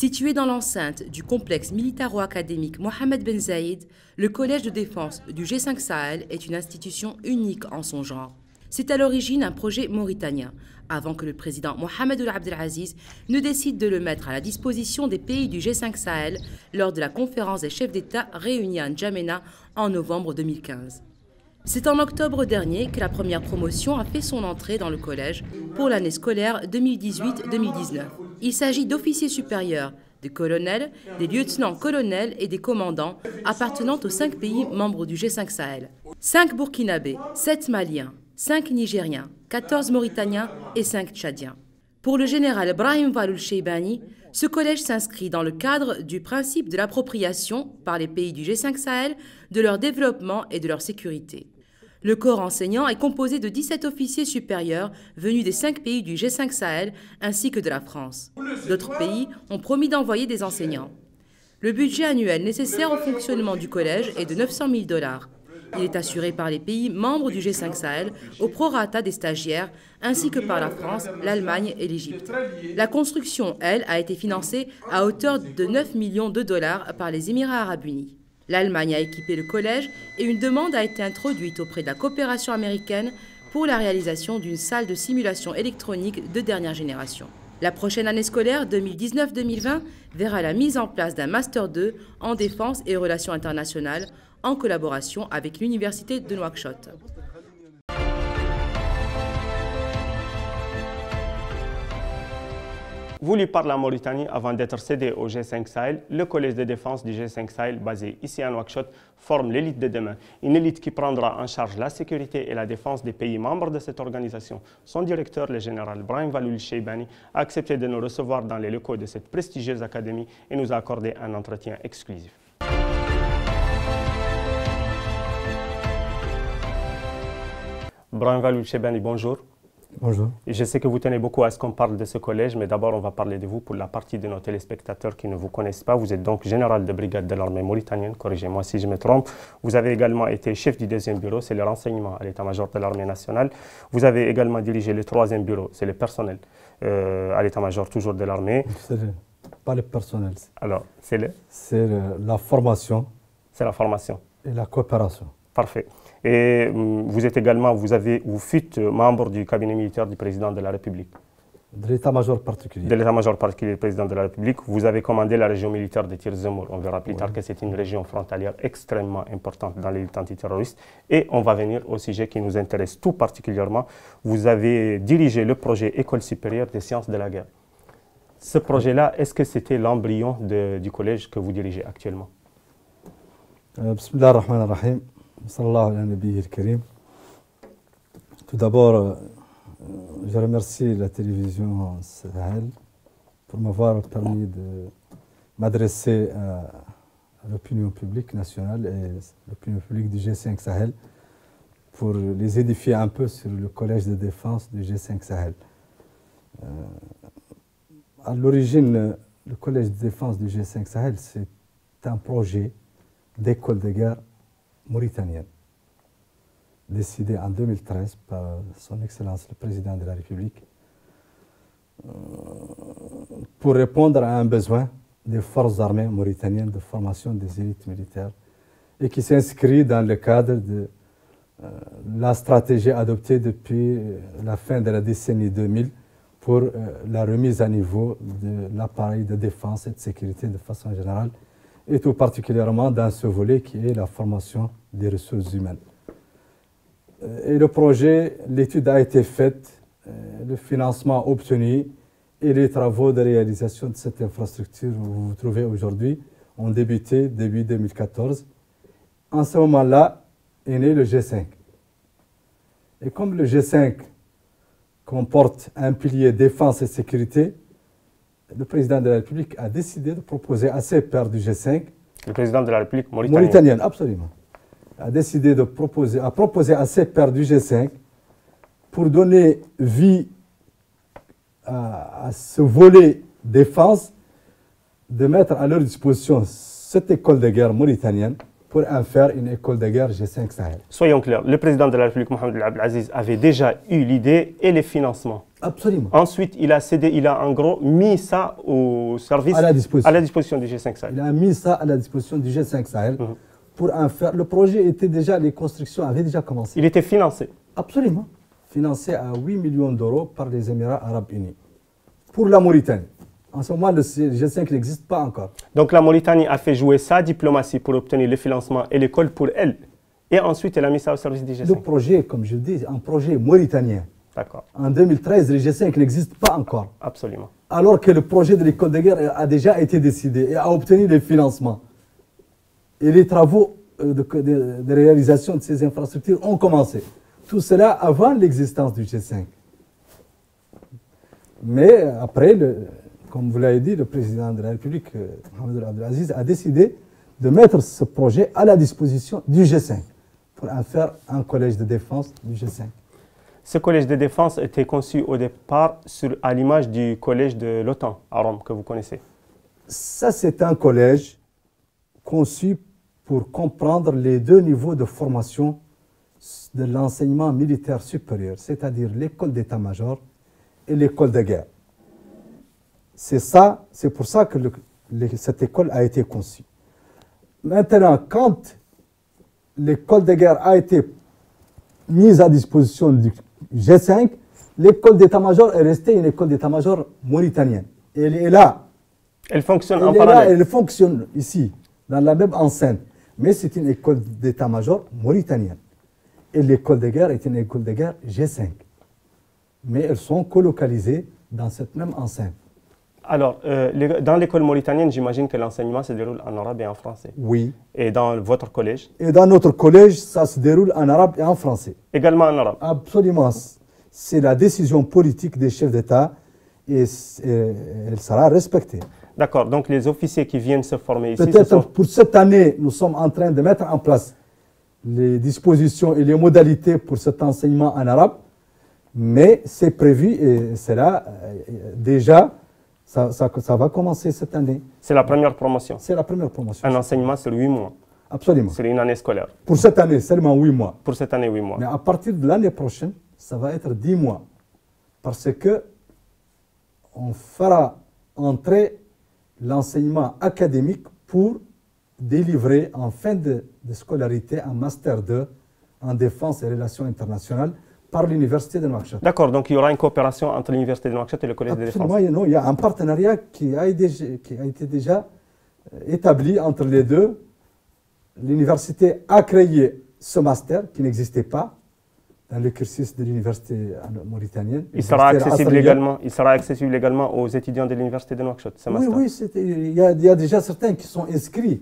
Situé dans l'enceinte du complexe militaro-académique Mohamed Ben Zayed, le collège de défense du G5 Sahel est une institution unique en son genre. C'est à l'origine un projet mauritanien, avant que le président Mohamed Ould Abdelaziz ne décide de le mettre à la disposition des pays du G5 Sahel lors de la conférence des chefs d'État réunis à N'Djamena en novembre 2015. C'est en octobre dernier que la première promotion a fait son entrée dans le collège pour l'année scolaire 2018-2019. Il s'agit d'officiers supérieurs, de colonels, des lieutenants-colonels et des commandants appartenant aux 5 pays membres du G5 Sahel. 5 Burkinabés, 7 Maliens, 5 Nigériens, 14 Mauritaniens et 5 Tchadiens. Pour le général Brahim Walloul Cheibani, ce collège s'inscrit dans le cadre du principe de l'appropriation par les pays du G5 Sahel de leur développement et de leur sécurité. Le corps enseignant est composé de 17 officiers supérieurs venus des 5 pays du G5 Sahel ainsi que de la France. D'autres pays ont promis d'envoyer des enseignants. Le budget annuel nécessaire au fonctionnement du collège est de 900 000 $. Il est assuré par les pays membres du G5 Sahel au prorata des stagiaires ainsi que par la France, l'Allemagne et l'Égypte. La construction, elle, a été financée à hauteur de 9 millions de $ par les Émirats arabes unis. L'Allemagne a équipé le collège et une demande a été introduite auprès de la coopération américaine pour la réalisation d'une salle de simulation électronique de dernière génération. La prochaine année scolaire 2019-2020 verra la mise en place d'un Master 2 en défense et relations internationales en collaboration avec l'Université de Nouakchott. Voulu par la Mauritanie avant d'être cédé au G5 Sahel, le collège de défense du G5 Sahel basé ici à Nouakchott forme l'élite de demain, une élite qui prendra en charge la sécurité et la défense des pays membres de cette organisation. Son directeur, le général Brahim Walloul Cheibani, a accepté de nous recevoir dans les locaux de cette prestigieuse académie et nous a accordé un entretien exclusif. Brahim Walloul Cheibani, bonjour. Bonjour. Je sais que vous tenez beaucoup à ce qu'on parle de ce collège, mais d'abord on va parler de vous pour la partie de nos téléspectateurs qui ne vous connaissent pas. Vous êtes donc général de brigade de l'armée mauritanienne, corrigez-moi si je me trompe. Vous avez également été chef du 2e bureau, c'est le renseignement à l'état-major de l'armée nationale. Vous avez également dirigé le 3e bureau, c'est le personnel à l'état-major toujours de l'armée. Pas le personnel. Alors, c'est la formation. C'est la formation. Et la coopération. Parfait. Et vous êtes également, vous fûtes membre du cabinet militaire du président de la République. De l'état-major particulier. De l'état-major particulier du président de la République. Vous avez commandé la région militaire de Tir-Zemour. On verra plus tard que c'est une région frontalière extrêmement importante dans l'élite antiterroriste. Et on va venir au sujet qui nous intéresse tout particulièrement. Vous avez dirigé le projet École supérieure des sciences de la guerre. Ce projet-là, est-ce que c'était l'embryon du collège que vous dirigez actuellement? Bismillah ar-Rahman ar-Rahim. Tout d'abord, je remercie la télévision Sahel pour m'avoir permis de m'adresser à l'opinion publique nationale et l'opinion publique du G5 Sahel pour les édifier un peu sur le collège de défense du G5 Sahel. À l'origine, le collège de défense du G5 Sahel, c'est un projet d'école de guerre mauritanienne, décidé en 2013 par son Excellence le Président de la République, pour répondre à un besoin des forces armées mauritaniennes de formation des élites militaires et qui s'inscrit dans le cadre de la stratégie adoptée depuis la fin de la décennie 2000 pour la remise à niveau de l'appareil de défense et de sécurité de façon générale, et tout particulièrement dans ce volet qui est la formation des ressources humaines. Et le projet, l'étude a été faite, le financement obtenu et les travaux de réalisation de cette infrastructure où vous vous trouvez aujourd'hui ont débuté début 2014. En ce moment-là est né le G5. Et comme le G5 comporte un pilier défense et sécurité, le président de la République a décidé de proposer à ses pairs du G5, le président de la République mauritanienne, absolument, a décidé de proposer à ses pairs du G5 pour donner vie à ce volet défense, de mettre à leur disposition cette école de guerre mauritanienne pour en faire une école de guerre G5 Sahel. Soyons clairs, le président de la République, Mohamed Abdelaziz, avait déjà eu l'idée et les financements. Absolument. Ensuite, il a cédé, il a en gros mis ça au service, à la disposition du G5 Sahel. Il a mis ça à la disposition du G5 Sahel pour en faire. Le projet était déjà, les constructions avaient déjà commencé. Il était financé. Absolument. Financé à 8 millions d'euros par les Émirats Arabes Unis. Pour la Mauritanie. En ce moment, le G5 n'existe pas encore. Donc la Mauritanie a fait jouer sa diplomatie pour obtenir le financement et l'école pour elle. Et ensuite, elle a mis ça au service du G5. Le projet, comme je dis, un projet mauritanien. D'accord. En 2013, le G5 n'existe pas encore. Absolument. Alors que le projet de l'école de guerre a déjà été décidé et a obtenu les financements. Et les travaux de réalisation de ces infrastructures ont commencé. Tout cela avant l'existence du G5. Mais après, comme vous l'avez dit, le président de la République, Mohamed Abdelaziz, a décidé de mettre ce projet à la disposition du G5 pour en faire un collège de défense du G5. Ce collège de défense était conçu au départ à l'image du collège de l'OTAN à Rome, que vous connaissez. Ça, c'est un collège conçu pour comprendre les deux niveaux de formation de l'enseignement militaire supérieur, c'est-à-dire l'école d'état-major et l'école de guerre. C'est pour ça que cette école a été conçue. Maintenant, quand l'école de guerre a été mise à disposition du G5, l'école d'état-major est restée une école d'état-major mauritanienne. Elle est là. Elle fonctionne en parallèle. Elle fonctionne ici, dans la même enceinte. Mais c'est une école d'état-major mauritanienne. Et l'école de guerre est une école de guerre G5. Mais elles sont colocalisées dans cette même enceinte. Alors, dans l'école mauritanienne, j'imagine que l'enseignement se déroule en arabe et en français. Oui. Et dans votre collège? Et dans notre collège, ça se déroule en arabe et en français. Également en arabe? Absolument. C'est la décision politique des chefs d'État et elle sera respectée. D'accord. Donc, les officiers qui viennent se former ici... Peut-être pour cette année, nous sommes en train de mettre en place les dispositions et les modalités pour cet enseignement en arabe, mais c'est prévu et c'est là déjà... Ça va commencer cette année. C'est la première promotion? C'est la première promotion. Un enseignement sur 8 mois? Absolument. C'est une année scolaire? Pour cette année, seulement 8 mois. Pour cette année, 8 mois. Mais à partir de l'année prochaine, ça va être 10 mois. Parce que on fera entrer l'enseignement académique pour délivrer en fin de scolarité un Master 2 en défense et relations internationales par l'Université de Nouakchott. D'accord, donc il y aura une coopération entre l'Université de Nouakchott et le Collège de défense. Non, il y a un partenariat qui a été déjà établi entre les deux. L'université a créé ce master qui n'existait pas dans le cursus de l'université mauritanienne. Il sera accessible également aux étudiants de l'Université de Nouakchott, ce master. Oui, il y a déjà certains qui sont inscrits.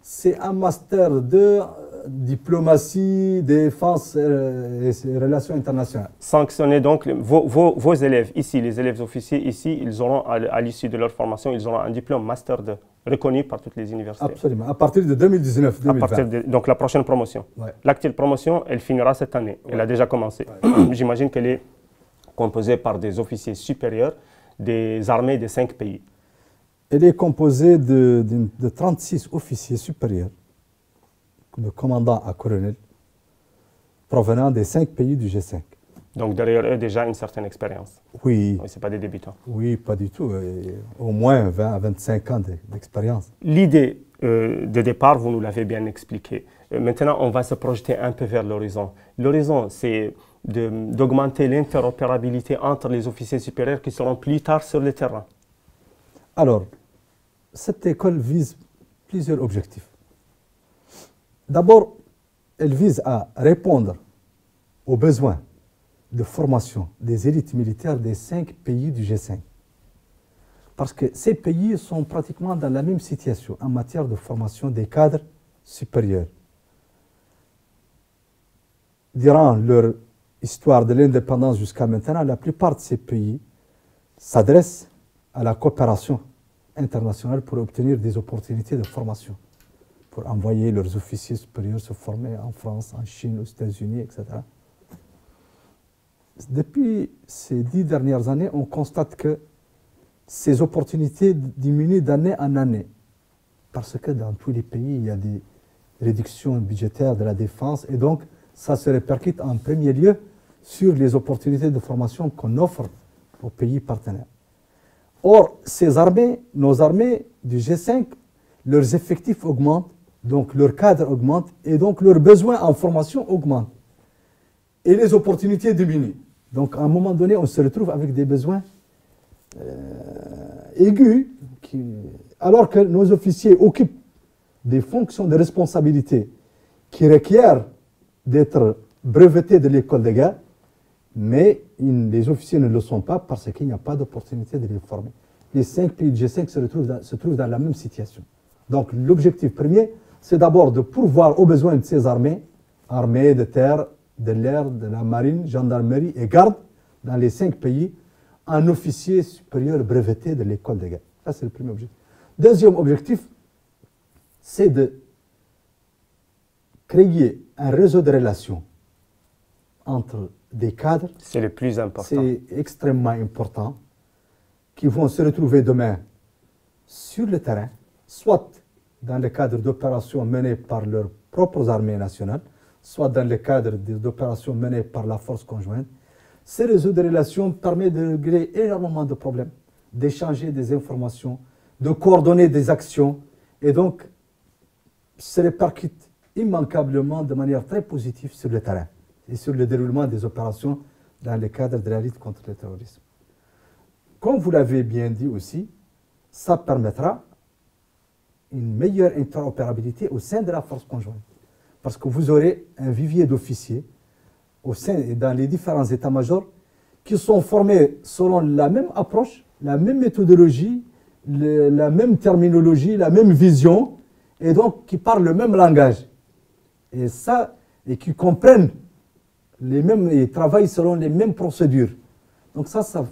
C'est un master de diplomatie, défense et relations internationales. Sanctionner donc vos élèves ici, les élèves officiers ici, ils auront à l'issue de leur formation, ils auront un diplôme Master 2 reconnu par toutes les universités. Absolument, à partir de 2019-2020. Donc la prochaine promotion. Ouais. L'actuelle promotion, elle finira cette année. Ouais. Elle a déjà commencé. Ouais. J'imagine qu'elle est composée par des officiers supérieurs des armées des 5 pays. Elle est composée de 36 officiers supérieurs, de commandant à colonel, provenant des 5 pays du G5. Donc derrière eux, déjà une certaine expérience. Oui. Ce n'est pas des débutants. Oui, pas du tout. Au moins 20 à 25 ans d'expérience. L'idée de départ, vous nous l'avez bien expliqué. Maintenant, on va se projeter un peu vers l'horizon. L'horizon, c'est d'augmenter l'interopérabilité entre les officiers supérieurs qui seront plus tard sur le terrain. Alors, cette école vise plusieurs objectifs. D'abord, elle vise à répondre aux besoins de formation des élites militaires des 5 pays du G5. Parce que ces pays sont pratiquement dans la même situation en matière de formation des cadres supérieurs. Durant leur histoire de l'indépendance jusqu'à maintenant, la plupart de ces pays s'adressent à la coopération internationale pour obtenir des opportunités de formation, pour envoyer leurs officiers supérieurs se former en France, en Chine, aux États-Unis, etc. Depuis ces 10 dernières années, on constate que ces opportunités diminuent d'année en année, parce que dans tous les pays, il y a des réduction budgétaire de la défense, et donc ça se répercute en premier lieu sur les opportunités de formation qu'on offre aux pays partenaires. Or, ces armées, nos armées du G5, leurs effectifs augmentent, donc leur cadre augmente, et donc leurs besoins en formation augmentent. Et les opportunités diminuent. Donc, à un moment donné, on se retrouve avec des besoins aigus, alors que nos officiers occupent des fonctions de responsabilité qui requièrent d'être brevetés de l'école de guerre, mais les officiers ne le sont pas parce qu'il n'y a pas d'opportunité de les former. Les 5 pays du G5 se trouvent dans la même situation. Donc l'objectif premier, c'est d'abord de pourvoir aux besoins de ces armées, armées de terre, de l'air, de la marine, gendarmerie et garde, dans les 5 pays, un officier supérieur breveté de l'école de guerre. Ça, c'est le premier objectif. Deuxième objectif, c'est de créer un réseau de relations entre des cadres. C'est le plus important. C'est extrêmement important, qui vont se retrouver demain sur le terrain, soit dans le cadre d'opérations menées par leurs propres armées nationales, soit dans le cadre d'opérations menées par la force conjointe. Ces réseaux de relations permettent de régler énormément de problèmes, d'échanger des informations, de coordonner des actions, et donc se répercute immanquablement de manière très positive sur le terrain et sur le déroulement des opérations dans le cadre de la lutte contre le terrorisme. Comme vous l'avez bien dit aussi, ça permettra une meilleure interopérabilité au sein de la force conjointe. Parce que vous aurez un vivier d'officiers dans les différents états-majors qui sont formés selon la même approche, la même méthodologie, la même terminologie, la même vision, et donc qui parlent le même langage. Et qui comprennent les mêmes, et travaillent selon les mêmes procédures. Donc ça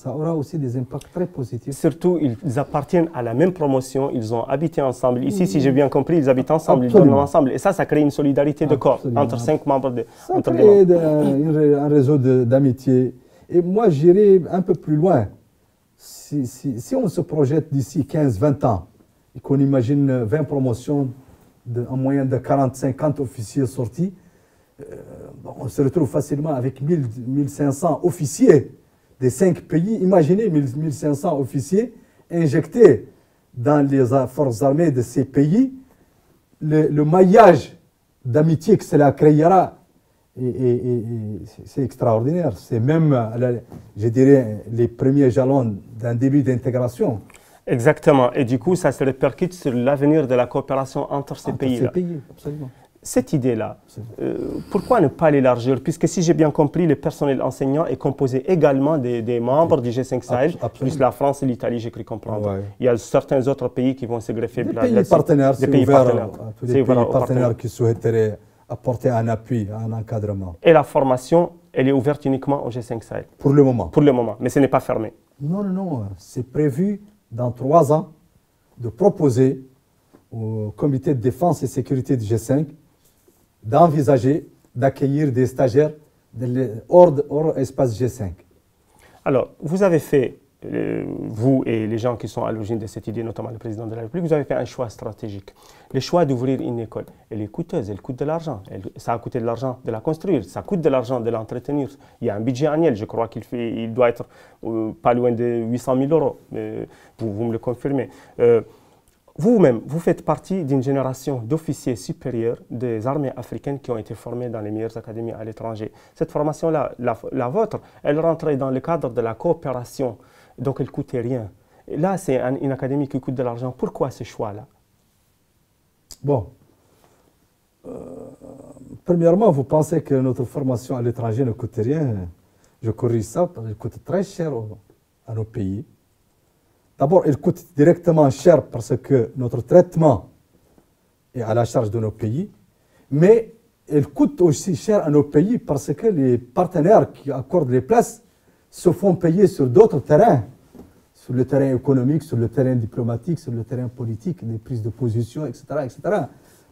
aura aussi des impacts très positifs. Surtout, ils appartiennent à la même promotion, ils ont habité ensemble. Ici, si j'ai bien compris, ils habitent ensemble, Absolument. Ils dorment ensemble. Et ça crée une solidarité de corps entre 5 membres. Ça crée un réseau d'amitié. Et moi, j'irai un peu plus loin. Si on se projette d'ici 15-20 ans, et qu'on imagine 20 promotions en moyenne de 40-50 officiers sortis, on se retrouve facilement avec 1500 officiers des 5 pays. Imaginez 1500 officiers injectés dans les forces armées de ces pays. Le maillage d'amitié que cela créera, c'est extraordinaire. C'est même, je dirais, les premiers jalons d'un début d'intégration. Exactement. Et du coup, ça se répercute sur l'avenir de la coopération entre ces pays-là. Absolument. Cette idée-là, pourquoi ne pas l'élargir? Puisque si j'ai bien compris, le personnel enseignant est composé également des membres du G5 Sahel, plus la France et l'Italie, j'ai cru comprendre. Ouais. Il y a certains autres pays qui vont se greffer. Des pays partenaires, c'est ouvert à tous les pays partenaires qui souhaiteraient apporter un appui, un encadrement. Et la formation, elle est ouverte uniquement au G5 Sahel? Pour le moment. Pour le moment, mais ce n'est pas fermé? Non. C'est prévu dans 3 ans de proposer au comité de défense et sécurité du G5 d'envisager d'accueillir des stagiaires hors espace G5. Alors, vous avez fait, vous et les gens qui sont à l'origine de cette idée, notamment le président de la République, vous avez fait un choix stratégique. Le choix d'ouvrir une école, elle est coûteuse, elle coûte de l'argent. Ça a coûté de l'argent de la construire, ça coûte de l'argent de l'entretenir. Il y a un budget annuel, je crois qu'il doit être pas loin de 800 000 euros. Vous me le confirmez. Vous-même, vous faites partie d'une génération d'officiers supérieurs des armées africaines qui ont été formés dans les meilleures académies à l'étranger. Cette formation-là, la vôtre, elle rentrait dans le cadre de la coopération, donc elle ne coûtait rien. Et là, c'est une académie qui coûte de l'argent. Pourquoi ce choix-là? Bon, premièrement, vous pensez que notre formation à l'étranger ne coûte rien. Je corrige ça, elle coûte très cher à nos pays. D'abord, elle coûte directement cher parce que notre traitement est à la charge de nos pays, mais elle coûte aussi cher à nos pays parce que les partenaires qui accordent les places se font payer sur d'autres terrains, sur le terrain économique, sur le terrain diplomatique, sur le terrain politique, des prises de position, etc. etc.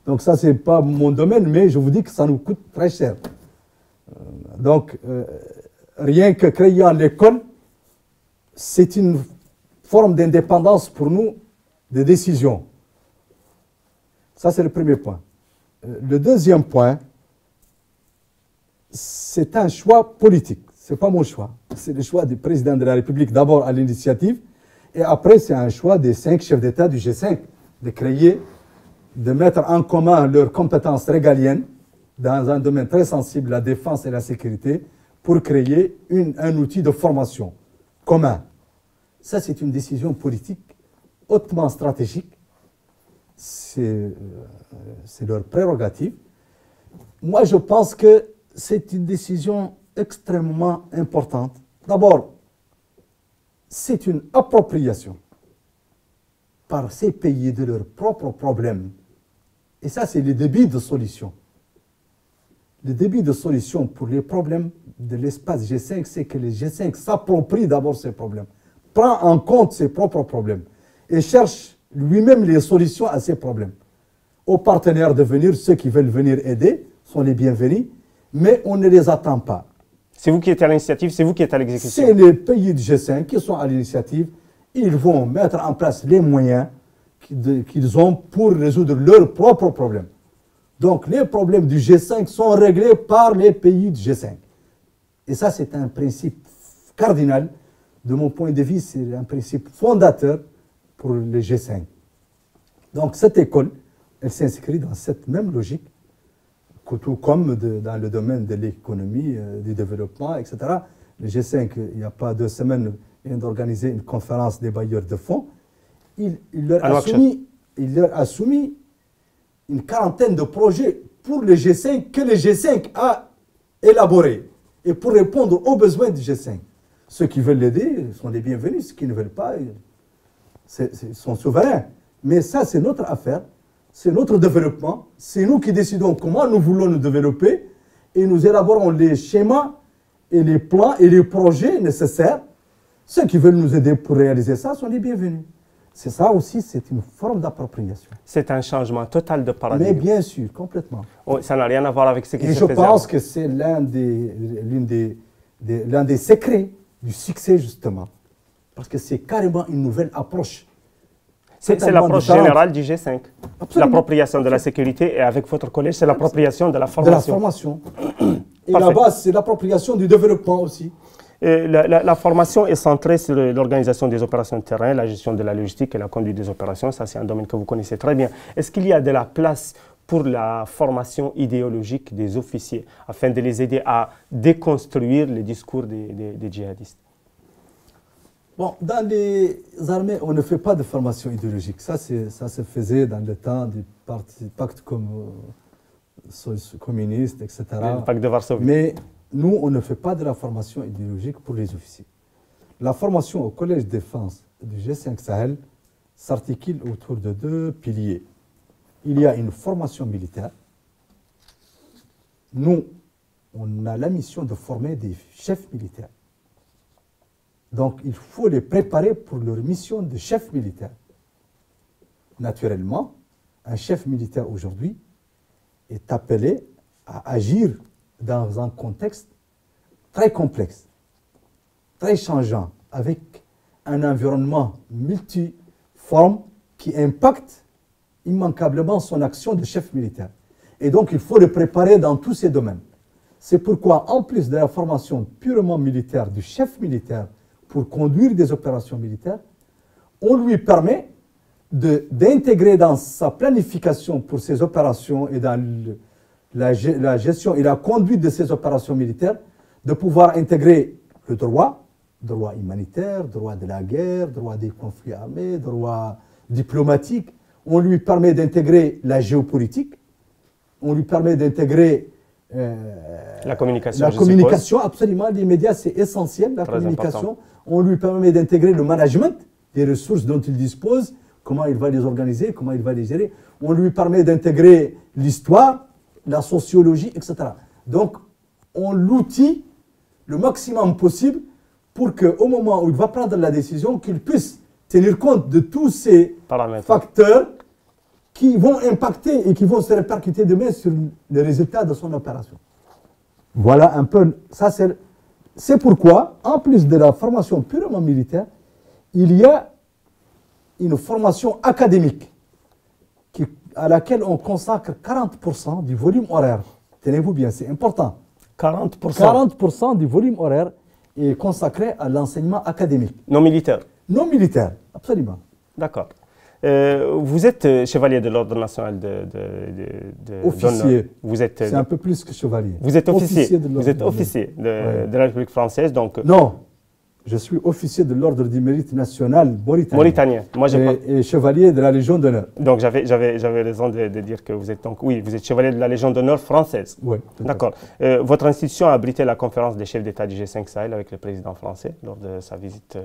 Donc ça, ce n'est pas mon domaine, mais je vous dis que ça nous coûte très cher. Rien que créant l'école, c'est une forme d'indépendance pour nous de décision. Ça, c'est le premier point. Le deuxième point, c'est un choix politique. Ce n'est pas mon choix. C'est le choix du président de la République, d'abord à l'initiative, et après, c'est un choix des 5 chefs d'État du G5 de créer, de mettre en commun leurs compétences régaliennes dans un domaine très sensible, la défense et la sécurité, pour créer un outil de formation commun. Ça, c'est une décision politique hautement stratégique. C'est leur prérogative. Moi, je pense que c'est une décision extrêmement importante. D'abord, c'est une appropriation par ces pays de leurs propres problèmes. Et ça, c'est le début de solution. Le début de solution pour les problèmes de l'espace G5, c'est que le G5 s'approprie d'abord ces problèmes, prend en compte ses propres problèmes et cherche lui-même les solutions à ces problèmes. Aux partenaires de venir, ceux qui veulent venir aider sont les bienvenus, mais on ne les attend pas. C'est vous qui êtes à l'initiative, c'est vous qui êtes à l'exécution. C'est les pays du G5 qui sont à l'initiative. Ils vont mettre en place les moyens qu'ils ont pour résoudre leurs propres problèmes. Donc les problèmes du G5 sont réglés par les pays du G5. Et ça, c'est un principe cardinal. De mon point de vue, c'est un principe fondateur pour le G5. Donc cette école, elle s'inscrit dans cette même logique, tout comme dans le domaine de l'économie, du développement, etc. Le G5, il n'y a pas 2 semaines, vient d'organiser une conférence des bailleurs de fonds. Il leur a soumis une quarantaine de projets pour le G5 que le G5 a élaborés et pour répondre aux besoins du G5. Ceux qui veulent l'aider sont les bienvenus, ceux qui ne veulent pas, ils sont souverains. Mais ça, c'est notre affaire, c'est notre développement, c'est nous qui décidons comment nous voulons nous développer et nous élaborons les schémas et les plans et les projets nécessaires. Ceux qui veulent nous aider pour réaliser ça sont les bienvenus. C'est ça aussi, c'est une forme d'appropriation. C'est un changement total de paradigme. Mais bien sûr, complètement. Oh, ça n'a rien à voir avec ce qui se faisait. Et je pense que c'est l'un des secrets du succès, justement. Parce que c'est carrément une nouvelle approche. C'est l'approche générale du G5. L'appropriation de la sécurité et avec votre collège, c'est l'appropriation de la formation. De la formation. Et là-bas, c'est l'appropriation du développement aussi. La formation est centrée sur l'organisation des opérations de terrain, la gestion de la logistique et la conduite des opérations. Ça, c'est un domaine que vous connaissez très bien. Est-ce qu'il y a de la place pour la formation idéologique des officiers afin de les aider à déconstruire les discours des djihadistes? Bon, dans les armées, on ne fait pas de formation idéologique. Ça se faisait dans le temps du pacte communiste, etc. Le pacte de Varsovie. Mais nous, on ne fait pas de la formation idéologique pour les officiers. La formation au collège de défense du G5 Sahel s'articule autour de 2 piliers. Il y a une formation militaire. Nous, on a la mission de former des chefs militaires. Donc, il faut les préparer pour leur mission de chef militaire. Naturellement, un chef militaire aujourd'hui est appelé à agir dans un contexte très complexe, très changeant, avec un environnement multiforme qui impacte immanquablement son action de chef militaire. Et donc, il faut le préparer dans tous ces domaines. C'est pourquoi, en plus de la formation purement militaire du chef militaire pour conduire des opérations militaires, on lui permet d'intégrer dans sa planification pour ces opérations et dans la gestion et la conduite de ces opérations militaires, de pouvoir intégrer le droit humanitaire, droit de la guerre, droit des conflits armés, droit diplomatique. On lui permet d'intégrer la géopolitique, on lui permet d'intégrer la communication. La communication, absolument, les médias, c'est essentiel, la communication. Important. On lui permet d'intégrer le management des ressources dont il dispose, comment il va les organiser, comment il va les gérer. On lui permet d'intégrer l'histoire, la sociologie, etc. Donc, on l'outille le maximum possible pour qu'au moment où il va prendre la décision, qu'il puisse tenir compte de tous ces facteurs qui vont impacter et qui vont se répercuter demain sur les résultats de son opération. Voilà un peu, ça c'est pourquoi, en plus de la formation purement militaire, il y a une formation académique à laquelle on consacre 40% du volume horaire. Tenez-vous bien, c'est important. 40% du volume horaire est consacré à l'enseignement académique. Non militaire. Non militaire, absolument. D'accord. Vous êtes chevalier de l'Ordre national officier. Vous êtes. C'est un peu plus que chevalier. Vous êtes officier. Vous êtes officier de la République française, donc. Non, je suis officier de l'Ordre du Mérite national mauritanien. Moi, et chevalier de la Légion d'honneur. Donc j'avais raison de dire que vous êtes donc vous êtes chevalier de la Légion d'honneur française. Oui. D'accord. Votre institution a abrité la conférence des chefs d'État du G5 Sahel avec le président français lors de sa visite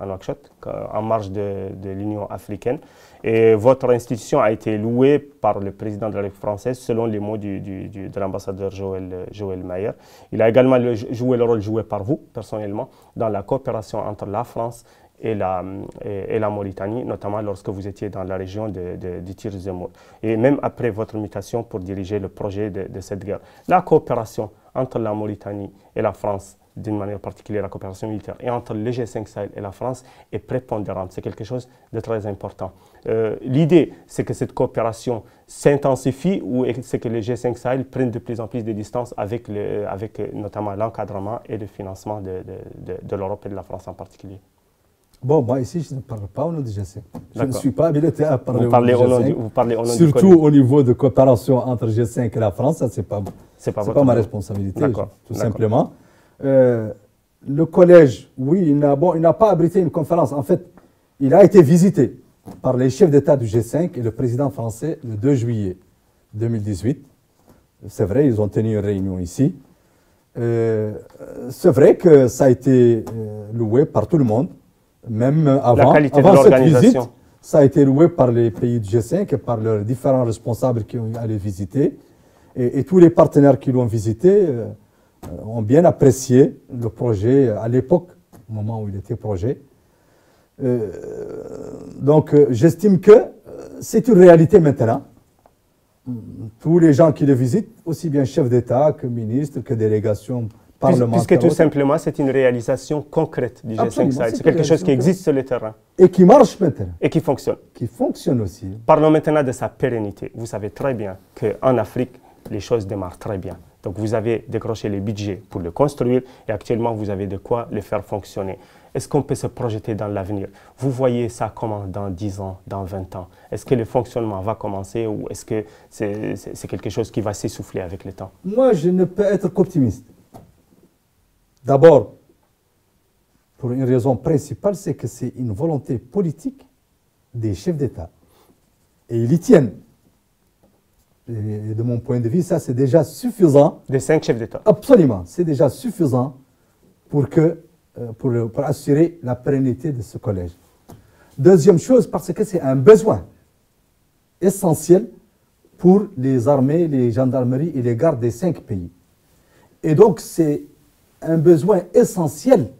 à Nouakchott, en marge de l'Union africaine. Et votre institution a été louée par le président de la République française, selon les mots de l'ambassadeur Joël Mayer. Il a également joué le rôle joué par vous, personnellement, dans la coopération entre la France et la Mauritanie, notamment lorsque vous étiez dans la région de Tir Zemmour. Et même après votre mutation pour diriger le projet de cette guerre. La coopération entre la Mauritanie et la France, d'une manière particulière la coopération militaire, et entre le G5 Sahel et la France est prépondérante. C'est quelque chose de très important. L'idée, c'est que cette coopération s'intensifie ou c'est que le G5 Sahel prenne de plus en plus de distance avec notamment l'encadrement et le financement de l'Europe et de la France en particulier. Bon, moi ici, je ne parle pas au nom du G5. Je ne suis pas habilité à parler au nom du G5. Vous parlez au nom du Surtout au niveau de coopération entre G5 et la France, ça, c'est pas ma responsabilité, tout simplement. Le collège, oui, il n'a pas abrité une conférence. En fait, il a été visité par les chefs d'État du G5 et le président français le 2 juillet 2018. C'est vrai, ils ont tenu une réunion ici. C'est vrai que ça a été loué par tout le monde, même avant cette visite. Ça a été loué par les pays du G5 et par leurs différents responsables qui ont allé visiter. Et tous les partenaires qui l'ont visité ont bien apprécié le projet à l'époque, au moment où il était projet. Donc j'estime que c'est une réalité maintenant. Tous les gens qui le visitent, aussi bien chefs d'État que ministres, que délégations parlementaires. Puisque tout simplement c'est une réalisation concrète du G5 Sahel. C'est quelque chose qui existe sur le terrain. Et qui marche maintenant. Et qui fonctionne. Qui fonctionne aussi. Parlons maintenant de sa pérennité. Vous savez très bien qu'en Afrique, les choses démarrent très bien. Donc vous avez décroché les budgets pour le construire et actuellement vous avez de quoi le faire fonctionner. Est-ce qu'on peut se projeter dans l'avenir? Vous voyez ça comment dans 10 ans, dans 20 ans? Est-ce que le fonctionnement va commencer ou est-ce que c'est quelque chose qui va s'essouffler avec le temps? Moi, je ne peux être qu'optimiste. D'abord, pour une raison principale, c'est que c'est une volonté politique des chefs d'État. Et ils y tiennent. Et de mon point de vue, ça c'est déjà suffisant. Des 5 chefs d'État. Absolument, c'est déjà suffisant pour assurer la pérennité de ce collège. Deuxième chose, parce que c'est un besoin essentiel pour les armées, les gendarmeries et les gardes des 5 pays. Et donc c'est un besoin essentiel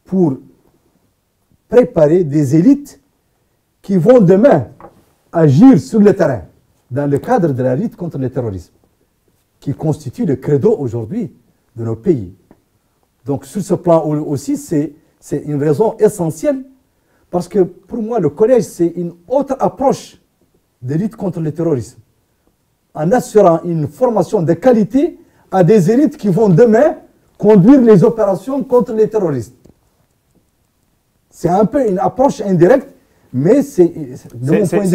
pour préparer des élites qui vont demain agir sur le terrain dans le cadre de la lutte contre le terrorisme, qui constitue le credo aujourd'hui de nos pays. Donc sur ce plan aussi, c'est une raison essentielle, parce que pour moi, le collège, c'est une autre approche de lutte contre le terrorisme, en assurant une formation de qualité à des élites qui vont demain conduire les opérations contre les terroristes. C'est un peu une approche indirecte, mais c'est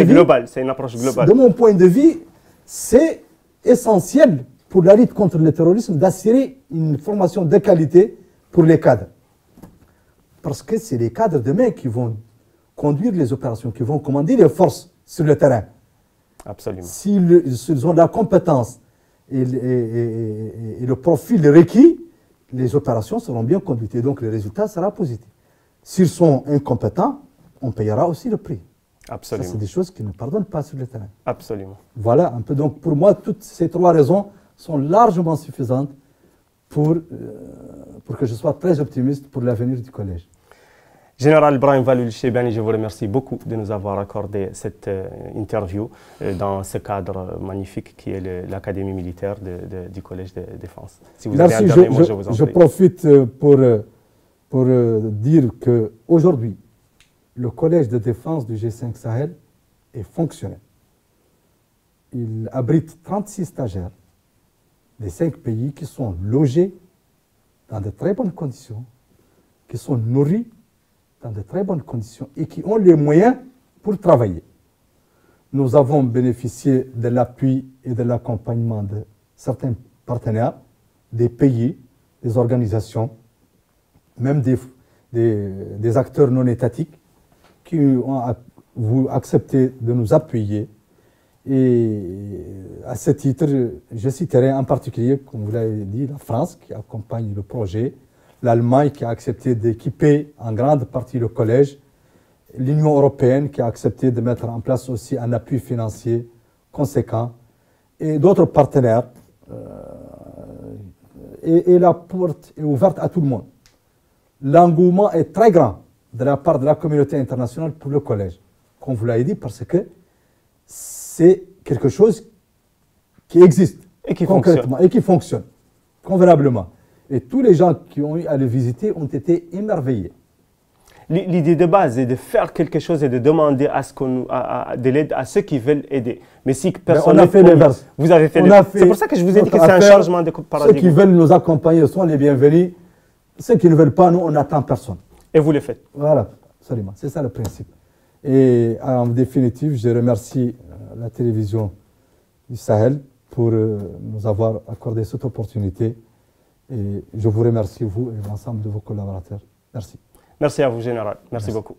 global, c'est une approche globale. De mon point de vue, c'est essentiel pour la lutte contre le terrorisme d'assurer une formation de qualité pour les cadres. Parce que c'est les cadres demain qui vont conduire les opérations, qui vont commander les forces sur le terrain. Absolument. S'ils ont la compétence et le profil requis, les opérations seront bien conduites et donc le résultat sera positif. S'ils sont incompétents, on payera aussi le prix. Absolument. Ça, c'est des choses qui ne pardonnent pas sur le terrain. Absolument. Voilà un peu. Donc, pour moi, toutes ces 3 raisons sont largement suffisantes pour que je sois très optimiste pour l'avenir du collège. Général Brahim Valoul Chebani, je vous remercie beaucoup de nous avoir accordé cette interview dans ce cadre magnifique qui est l'Académie militaire du Collège de défense. Si vous Merci, avez un dernier mot, je vous en prie. Je profite pour dire qu'aujourd'hui, le Collège de défense du G5 Sahel est fonctionnel. il abrite 36 stagiaires des 5 pays qui sont logés dans de très bonnes conditions, qui sont nourris dans de très bonnes conditions et qui ont les moyens pour travailler. Nous avons bénéficié de l'appui et de l'accompagnement de certains partenaires, des pays, des organisations, même des acteurs non étatiques qui ont accepté de nous appuyer. Et à ce titre, je citerai en particulier, comme vous l'avez dit, la France qui accompagne le projet, l'Allemagne qui a accepté d'équiper en grande partie le collège, l'Union européenne qui a accepté de mettre en place aussi un appui financier conséquent, et d'autres partenaires. Et la porte est ouverte à tout le monde. L'engouement est très grand de la part de la communauté internationale pour le collège, comme vous l'avez dit, parce que c'est quelque chose qui existe et qui concrètement fonctionne. Et qui fonctionne convenablement. Et tous les gens qui ont eu à le visiter ont été émerveillés. L'idée de base est de faire quelque chose et de demander de l'aide à ceux qui veulent aider. Mais si personne... on a fait l'inverse. Vous avez fait C'est pour ça que je vous ai dit que c'est un changement de paradigme. Ceux qui veulent nous accompagner sont les bienvenus. Ceux qui ne veulent pas, nous, on n'attend personne. Et vous le faites. Voilà, absolument. C'est ça le principe. Et en définitive, je remercie la télévision du Sahel pour nous avoir accordé cette opportunité. Et je vous remercie, vous et l'ensemble de vos collaborateurs. Merci. Merci à vous, Général. Merci beaucoup.